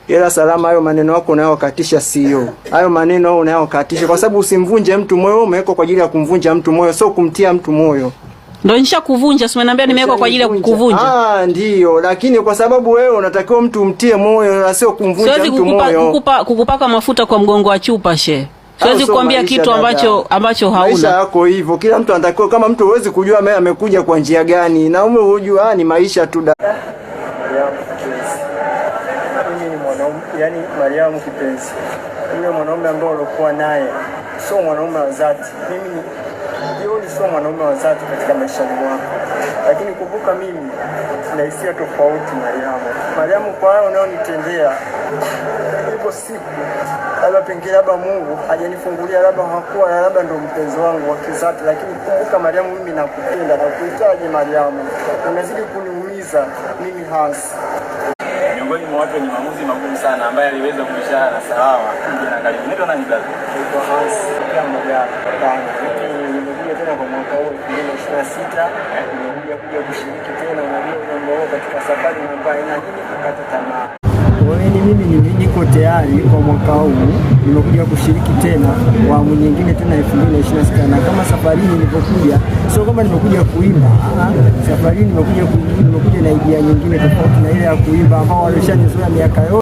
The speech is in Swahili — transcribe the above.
Ila Salama, hayo maneno yako unayokatisha sio. Hayo maneno unayokatisha kwa sababu usimvunje mtu moyo, umewekwa kwa ajili ya kumvunja mtu moyo, sio kumtia mtu moyo. Ndio nisha kuvunja, si umeniambia nimewekwa kwa ajili ya kukuvunja. Ndio, lakini kwa sababu wewe unatakiwa mtu umtie moyo, sio kumvunja mtu moyo. Siwezi kukupaka mafuta kwa mgongo wa chupa she. Siwezi kukwambia kitu ambacho hauna. Maisha yako hivyo. Kila mtu anatakiwa, kama mtu huwezi kujua mimi amekuja kwa njia gani, na wewe unajua ni maisha tu. Mimi ni mwanaume, yani Mariamu kipenzi. Yule mwanaume ambaye ulikuwa naye sio mwanaume wa dhati. Mimi sio mwanaume wa dhati katika maisha yangu. Lakini kumbuka mimi na hisia tofauti Mariamu, kwa hayo unayonitendea. Ipo siku labda pengine labda Mungu hajanifungulia, labda ndio mpenzi wangu wa kizati, lakini kumbuka Mariamu, mimi nakupenda na kuhitaji Mariamu. Unazidi kuniumiza mimi hasi. Miongoni mwa watu wenye maamuzi magumu sana ambaye aliweza kuishana na Salama kuja na karibu. Ndio nani brother? Kwa hasi kama gani? Nimekuja tena kwa mwaka huu 2026, nimekuja kushiriki tena katika safari ambayo inazidi kukata tamaa. Mimi niko tayari kwa mwaka huu, nimekuja kushiriki tena awamu nyingine tena 2026, na kama safari hii nilipokuja sio kama nimekuja kuimba. Safari hii nimekuja na idea nyingine tofauti na ile ya kuimba ambao walishanizoea miaka yote.